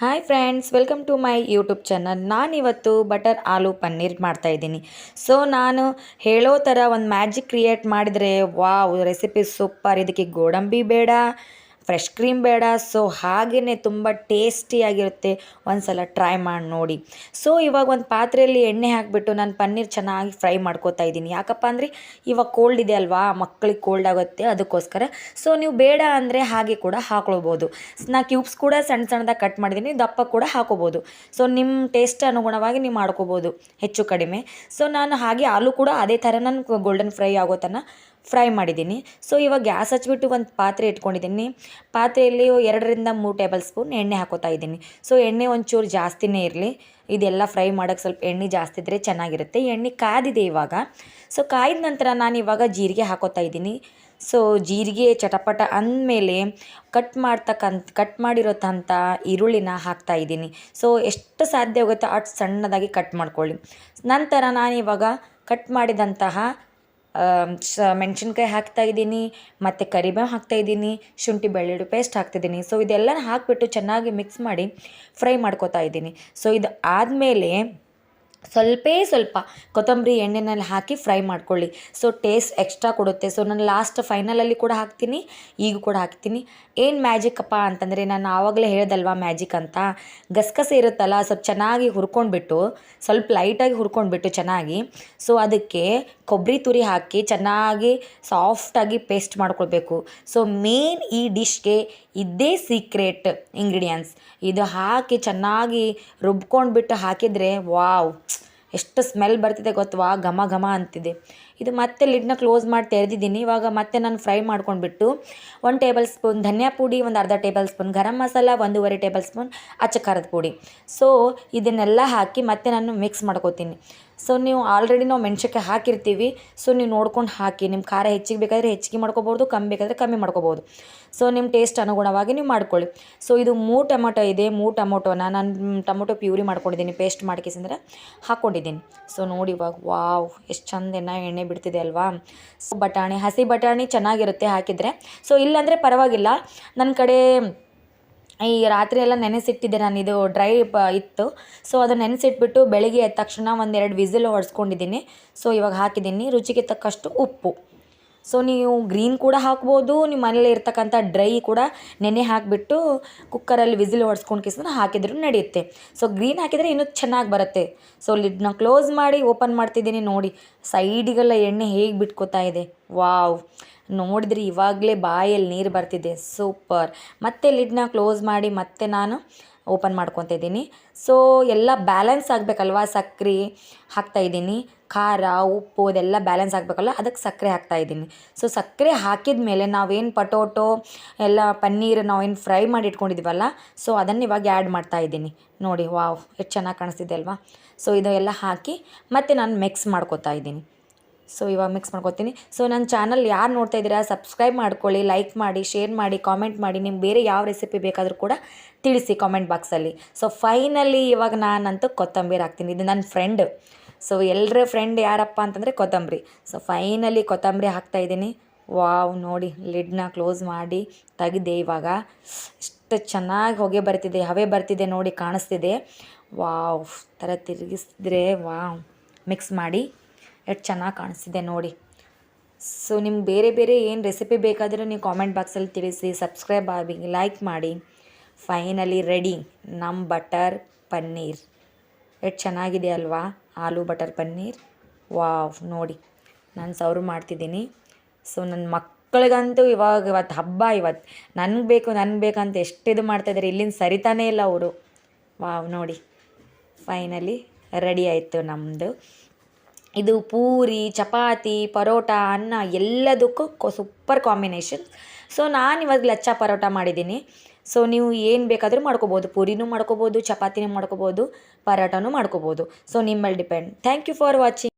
Hi friends, welcome to my YouTube channel. ನಾನಿವತ್ತು butter aloo paneer ಮಾಡ್ತಾಯಿದ್ದೀನಿ. So ನಾನು ಹೇಳೋ ಥರ ಒಂದು ಮ್ಯಾಜಿಕ್ ಕ್ರಿಯೇಟ್ ಮಾಡಿದರೆ ವಾವ್, ರೆಸಿಪಿ ಸೂಪರ್. ಇದಕ್ಕೆ ಗೋಡಂಬಿ ಬೇಡ, ಫ್ರೆಶ್ ಕ್ರೀಮ್ ಬೇಡ. ಸೊ ಹಾಗೆಯೇ ತುಂಬ ಟೇಸ್ಟಿಯಾಗಿರುತ್ತೆ. ಒಂದು ಸಲ ಟ್ರೈ ಮಾಡಿ ನೋಡಿ. ಸೊ ಇವಾಗ ಒಂದು ಪಾತ್ರೆಯಲ್ಲಿ ಎಣ್ಣೆ ಹಾಕಿಬಿಟ್ಟು ನಾನು ಪನ್ನೀರ್ ಚೆನ್ನಾಗಿ ಫ್ರೈ ಮಾಡ್ಕೋತಾ ಇದ್ದೀನಿ. ಯಾಕಪ್ಪ ಅಂದರೆ ಇವಾಗ ಕೋಲ್ಡ್ ಇದೆ ಅಲ್ವಾ, ಮಕ್ಕಳಿಗೆ ಕೋಲ್ಡ್ ಆಗುತ್ತೆ, ಅದಕ್ಕೋಸ್ಕರ. ಸೊ ನೀವು ಬೇಡ ಅಂದರೆ ಹಾಗೆ ಕೂಡ ಹಾಕ್ಕೊಳ್ಬೋದು. ನಾ ಕ್ಯೂಬ್ಸ್ ಕೂಡ ಸಣ್ಣ ಸಣ್ಣದಾಗಿ ಕಟ್ ಮಾಡಿದ್ದೀನಿ, ದಪ್ಪ ಕೂಡ ಹಾಕೋಬೋದು. ಸೊ ನಿಮ್ಮ ಟೇಸ್ಟ್ ಅನುಗುಣವಾಗಿ ನೀವು ಮಾಡ್ಕೋಬೋದು ಹೆಚ್ಚು ಕಡಿಮೆ. ಸೊ ನಾನು ಹಾಗೆ ಆಲೂ ಕೂಡ ಅದೇ ಥರ ನಾನು ಗೋಲ್ಡನ್ ಫ್ರೈ ಆಗೋ ತನಕ ಫ್ರೈ ಮಾಡಿದ್ದೀನಿ. ಸೊ ಇವಾಗ ಗ್ಯಾಸ್ ಹಚ್ಬಿಟ್ಟು ಒಂದು ಪಾತ್ರೆ ಇಟ್ಕೊಂಡಿದ್ದೀನಿ. ಪಾತ್ರೆಯಲ್ಲಿ 2-3 ಟೇಬಲ್ ಸ್ಪೂನ್ ಎಣ್ಣೆ ಹಾಕೋತಾ ಇದ್ದೀನಿ. ಸೊ ಎಣ್ಣೆ ಒಂಚೂರು ಜಾಸ್ತಿನೇ ಇರಲಿ. ಇದೆಲ್ಲ ಫ್ರೈ ಮಾಡೋಕ್ಕೆ ಸ್ವಲ್ಪ ಎಣ್ಣೆ ಜಾಸ್ತಿ ಇದ್ದರೆ ಚೆನ್ನಾಗಿರುತ್ತೆ. ಎಣ್ಣೆ ಕಾದಿದೆ ಇವಾಗ. ಸೊ ಕಾಯ್ದ ನಂತರ ನಾನು ಇವಾಗ ಜೀರಿಗೆ ಹಾಕೋತಾ ಇದ್ದೀನಿ. ಸೊ ಜೀರಿಗೆ ಚಟಪಟ ಅಂದಮೇಲೆ ಕಟ್ ಮಾಡಿರೋಂಥ ಈರುಳ್ಳಿನ ಹಾಕ್ತಾಯಿದ್ದೀನಿ. ಸೊ ಎಷ್ಟು ಸಾಧ್ಯ ಆಗುತ್ತೋ ಅಷ್ಟು ಸಣ್ಣದಾಗಿ ಕಟ್ ಮಾಡ್ಕೊಳ್ಳಿ. ನಂತರ ನಾನಿವಾಗ ಕಟ್ ಮಾಡಿದಂತಹ ಮೆಣಸಿನ್ಕಾಯಿ ಹಾಕ್ತಾಯಿದ್ದೀನಿ, ಮತ್ತು ಕರಿಬೇವು ಹಾಕ್ತಾಯಿದ್ದೀನಿ, ಶುಂಠಿ ಬೆಳ್ಳುಳ್ಳಿ ಪೇಸ್ಟ್ ಹಾಕ್ತಿದ್ದೀನಿ. ಸೊ ಇದೆಲ್ಲ ಹಾಕಿಬಿಟ್ಟು ಚೆನ್ನಾಗಿ ಮಿಕ್ಸ್ ಮಾಡಿ ಫ್ರೈ ಮಾಡ್ಕೋತಾ ಇದ್ದೀನಿ. ಸೊ ಇದು ಆದಮೇಲೆ ಸ್ವಲ್ಪ ಕೊತ್ತಂಬರಿ ಎಣ್ಣೆನಲ್ಲಿ ಹಾಕಿ ಫ್ರೈ ಮಾಡ್ಕೊಳ್ಳಿ. ಸೊ ಟೇಸ್ಟ್ ಎಕ್ಸ್ಟ್ರಾ ಕೊಡುತ್ತೆ. ಸೊ ನಾನು ಲಾಸ್ಟ್ ಫೈನಲಲ್ಲಿ ಕೂಡ ಹಾಕ್ತೀನಿ, ಈಗ ಕೂಡ ಹಾಕ್ತೀನಿ. ಏನು ಮ್ಯಾಜಿಕಪ್ಪ ಅಂತಂದರೆ, ನಾನು ಆವಾಗಲೇ ಹೇಳ್ದಲ್ವಾ ಮ್ಯಾಜಿಕ್ ಅಂತ. ಗಸಗಸೆ ಇರುತ್ತಲ್ಲ, ಸ್ವಲ್ಪ ಚೆನ್ನಾಗಿ ಹುರ್ಕೊಂಡ್ಬಿಟ್ಟು, ಸ್ವಲ್ಪ ಲೈಟಾಗಿ ಹುರ್ಕೊಂಡ್ಬಿಟ್ಟು ಚೆನ್ನಾಗಿ, ಸೊ ಅದಕ್ಕೆ ಕೊಬ್ಬರಿ ತುರಿ ಹಾಕಿ ಚೆನ್ನಾಗಿ ಸಾಫ್ಟಾಗಿ ಪೇಸ್ಟ್ ಮಾಡ್ಕೊಳ್ಬೇಕು. ಸೊ ಮೇನ್ ಈ ಡಿಶ್ಗೆ ಇದೇ ಸೀಕ್ರೆಟ್ ಇಂಗ್ರೀಡಿಯೆಂಟ್ಸ್. ಇದು ಹಾಕಿ ಚೆನ್ನಾಗಿ ರುಬ್ಕೊಂಡ್ಬಿಟ್ಟು ಹಾಕಿದರೆ ವಾವ್, ಎಷ್ಟು ಸ್ಮೆಲ್ ಬರ್ತಿದೆ ಗೊತ್ತವಾ, ಘಮ ಘಮ ಅಂತಿದೆ. ಇದು ಮತ್ತೆ ಲಿಡ್ನ ಕ್ಲೋಸ್ ಮಾಡಿ ತೆರೆದಿದ್ದೀನಿ. ಇವಾಗ ಮತ್ತೆ ನಾನು ಫ್ರೈ ಮಾಡ್ಕೊಂಡ್ಬಿಟ್ಟು 1 ಟೇಬಲ್ ಸ್ಪೂನ್ ಧನಿಯಾ ಪುಡಿ, ಒಂದು ಅರ್ಧ table spoon garam masala, 1.5 table spoon ಅಚ್ಚ ಖಾರದ ಪುಡಿ. ಸೊ ಇದನ್ನೆಲ್ಲ ಹಾಕಿ ಮತ್ತೆ ನಾನು ಮಿಕ್ಸ್ ಮಾಡ್ಕೋತೀನಿ. ಸೊ ನೀವು ಆಲ್ರೆಡಿ ನಾವು ಮೆಣಸಿನ್ಕಾಯಿ ಹಾಕಿರ್ತೀವಿ. ಸೊ ನೀವು ನೋಡ್ಕೊಂಡು ಹಾಕಿ. ನಿಮ್ಮ ಖಾರ ಹೆಚ್ಚಿಗೆ ಬೇಕಾದರೆ ಹೆಚ್ಚಿಗೆ ಮಾಡ್ಕೋಬೋದು, ಕಮ್ಮಿ ಬೇಕಾದರೆ ಕಮ್ಮಿ ಮಾಡ್ಕೋಬೋದು. ಸೊ ನಿಮ್ಮ ಟೇಸ್ಟ್ ಅನುಗುಣವಾಗಿ ನೀವು ಮಾಡ್ಕೊಳ್ಳಿ. ಸೊ ಇದು 3 ಟೊಮೊಟೊ ಇದೆ. 3 ಟೊಮೊಟೊನ ನಾನು ಟೊಮೊಟೊ ಪ್ಯೂರಿ ಮಾಡ್ಕೊಂಡಿದ್ದೀನಿ, ಪೇಸ್ಟ್ ಮಾಡ್ಕೇಸಂದ್ರೆ ಹಾಕ್ಕೊಂಡಿದ್ದೀನಿ. ಸೊ ನೋಡಿ ಇವಾಗ ವಾವ್, ಎಷ್ಟು ಚಂದ ಎಣ್ಣೆ ಬಿಡ್ತಿದೆ ಅಲ್ವಾ. ಸೊ ಬಟಾಣಿ, ಹಸಿ ಬಟಾಣಿ ಚೆನ್ನಾಗಿರುತ್ತೆ ಹಾಕಿದರೆ. ಸೊ ಇಲ್ಲಾಂದರೆ ಪರವಾಗಿಲ್ಲ. ನನ್ನ ಕಡೆ ಈ ರಾತ್ರಿ ಎಲ್ಲ ನೆನೆಸಿಟ್ಟಿದ್ದೆ ನಾನು, ಇದು ಡ್ರೈ ಇತ್ತು. ಸೊ ಅದನ್ನು ನೆನೆಸಿಟ್ಬಿಟ್ಟು ಬೆಳಿಗ್ಗೆ ಎದ್ದ ತಕ್ಷಣ 1-2 ವಿಸಿಲ್ ಹೊಡೆಸ್ಕೊಂಡಿದ್ದೀನಿ. ಸೊ ಇವಾಗ ಹಾಕಿದ್ದೀನಿ ರುಚಿಗೆ ತಕ್ಕಷ್ಟು ಉಪ್ಪು. ಸೊ ನೀವು ಗ್ರೀನ್ ಕೂಡ ಹಾಕ್ಬೋದು, ನಿಮ್ಮ ಮನೇಲಿ ಇರ್ತಕ್ಕಂಥ ಡ್ರೈ ಕೂಡ ನೆನೆ ಹಾಕಿಬಿಟ್ಟು ಕುಕ್ಕರಲ್ಲಿ ವಿಸಿಲ್ ಹೊಡೆಸ್ಕೊಂಡು ಹಾಕಿದ್ರೂ ನಡೆಯುತ್ತೆ. ಸೊ ಗ್ರೀನ್ ಹಾಕಿದರೆ ಇನ್ನೂ ಚೆನ್ನಾಗಿ ಬರುತ್ತೆ. ಸೊ ಲಿಡ್ನ ಕ್ಲೋಸ್ ಮಾಡಿ ಓಪನ್ ಮಾಡ್ತಿದ್ದೀನಿ. ನೋಡಿ ಸೈಡಿಗೆಲ್ಲ ಎಣ್ಣೆ ಹೇಗೆ ಬಿಟ್ಕೋತಾ ಇದೆ, ವಾವ್. ನೋಡಿದ್ರೆ ಇವಾಗಲೇ ಬಾಯಲ್ಲಿ ನೀರು ಬರ್ತಿದೆ, ಸೂಪರ್. ಮತ್ತೆ ಲಿಡ್ನ ಕ್ಲೋಸ್ ಮಾಡಿ ಮತ್ತೆ ನಾನು ಓಪನ್ ಮಾಡ್ಕೊತಾ ಇದ್ದೀನಿ. ಸೊ ಎಲ್ಲ ಬ್ಯಾಲೆನ್ಸ್ ಆಗಬೇಕಲ್ವ, ಸಕ್ಕರೆ ಹಾಕ್ತಾಯಿದ್ದೀನಿ, ಖಾರ ಉಪ್ಪು ಇದೆಲ್ಲ ಬ್ಯಾಲೆನ್ಸ್ ಆಗಬೇಕಲ್ಲ, ಅದಕ್ಕೆ ಸಕ್ಕರೆ ಹಾಕ್ತಾಯಿದ್ದೀನಿ. ಸೊ ಸಕ್ಕರೆ ಹಾಕಿದ ಮೇಲೆ ನಾವೇನು ಪಟೋಟೊ ಎಲ್ಲ ಪನ್ನೀರ್ ನಾವೇನು ಫ್ರೈ ಮಾಡಿ ಇಟ್ಕೊಂಡಿದ್ದೀವಲ್ಲ, ಸೊ ಅದನ್ನು ಇವಾಗ ಆ್ಯಡ್ ಮಾಡ್ತಾಯಿದ್ದೀನಿ. ನೋಡಿ ವಾವ್, ಎಷ್ಟು ಚೆನ್ನಾಗಿ ಕಾಣಿಸ್ತಿದೆ ಅಲ್ವಾ. ಸೊ ಇದು ಎಲ್ಲ ಹಾಕಿ ಮತ್ತೆ ನಾನು ಮಿಕ್ಸ್ ಮಾಡ್ಕೊತಾ ಇದ್ದೀನಿ. ಸೊ ಇವಾಗ ಮಿಕ್ಸ್ ಮಾಡ್ಕೊತೀನಿ. ಸೊ ನನ್ನ ಚಾನಲ್ ಯಾರು ನೋಡ್ತಾ ಇದ್ದೀರಾ ಸಬ್ಸ್ಕ್ರೈಬ್ ಮಾಡ್ಕೊಳ್ಳಿ, ಲೈಕ್ ಮಾಡಿ, ಶೇರ್ ಮಾಡಿ, ಕಾಮೆಂಟ್ ಮಾಡಿ. ನಿಮ್ಗೆ ಬೇರೆ ಯಾವ ರೆಸಿಪಿ ಬೇಕಾದರೂ ಕೂಡ ತಿಳಿಸಿ ಕಾಮೆಂಟ್ ಬಾಕ್ಸಲ್ಲಿ. ಸೊ ಫೈನಲಿ ಇವಾಗ ನಾನಂತೂ ಕೊತ್ತಂಬರಿ ಹಾಕ್ತೀನಿ. ಇದು ನನ್ನ ಫ್ರೆಂಡ್. ಸೊ ಎಲ್ಲರ ಫ್ರೆಂಡ್ ಯಾರಪ್ಪ ಅಂತಂದರೆ ಕೊತ್ತಂಬರಿ. ಸೊ ಫೈನಲಿ ಕೊತ್ತಂಬರಿ ಹಾಕ್ತಾಯಿದ್ದೀನಿ. ವಾವ್, ನೋಡಿ ಲಿಡ್ನ ಕ್ಲೋಸ್ ಮಾಡಿ ತೆಗೆದೆ. ಇವಾಗ ಎಷ್ಟು ಚೆನ್ನಾಗಿ ಹೊಗೆ ಬರ್ತಿದೆ, ಹವೆ ಬರ್ತಿದೆ, ನೋಡಿ ಕಾಣಿಸ್ತಿದೆ. ವಾವ್, ಥರ ತಿರುಗಿಸಿದ್ರೆ ವಾವ್, ಮಿಕ್ಸ್ ಮಾಡಿ ಎಷ್ಟು ಚೆನ್ನಾಗಿ ಕಾಣಿಸ್ತಿದೆ ನೋಡಿ. ಸೊ ನಿಮ್ಗೆ ಬೇರೆ ಏನು ರೆಸಿಪಿ ಬೇಕಾದರೂ ನೀವು ಕಾಮೆಂಟ್ ಬಾಕ್ಸಲ್ಲಿ ತಿಳಿಸಿ, ಸಬ್ಸ್ಕ್ರೈಬ್ ಆಗಿ, ಲೈಕ್ ಮಾಡಿ. ಫೈನಲಿ ರೆಡಿ ನಮ್ಮ ಬಟರ್ ಪನ್ನೀರ್. ಎಷ್ಟು ಚೆನ್ನಾಗಿದೆ ಅಲ್ವಾ, ಆಲೂ ಬಟರ್ ಪನ್ನೀರ್. ವಾವ್, ನೋಡಿ ನಾನು ಸರ್ವ್ ಮಾಡ್ತಿದ್ದೀನಿ. ಸೊ ನನ್ನ ಮಕ್ಕಳಿಗಂತೂ ಇವತ್ತು ಹಬ್ಬ. ಇವತ್ತು ನನಗೆ ಬೇಕಂತ ಎಷ್ಟು ಇದು ಮಾಡ್ತಾಯಿದ್ದಾರೆ, ಇಲ್ಲಿಂದ ಸರಿತಾನೇ ಇಲ್ಲ ಅವರು. ವಾವ್, ನೋಡಿ ಫೈನಲಿ ರೆಡಿ ಆಯಿತು ನಮ್ಮದು. ಇದು ಪೂರಿ, ಚಪಾತಿ, ಪರೋಟ, ಅನ್ನ ಎಲ್ಲದಕ್ಕೂ ಸೂಪರ್ ಕಾಂಬಿನೇಷನ್. ಸೊ ನಾನು ಇವಾಗ ಲಚ್ಚಾ ಪರೋಟ ಮಾಡಿದ್ದೀನಿ. ಸೊ ನೀವು ಏನು ಬೇಕಾದರೂ ಮಾಡ್ಕೋಬೋದು, ಪೂರಿನೂ ಮಾಡ್ಕೋಬೋದು, ಚಪಾತಿನೂ ಮಾಡ್ಕೋಬೋದು, ಪರೋಟನೂ ಮಾಡ್ಕೋಬೋದು. ಸೊ ನಿಮ್ಮಲ್ಲಿ depend. Thank you for watching.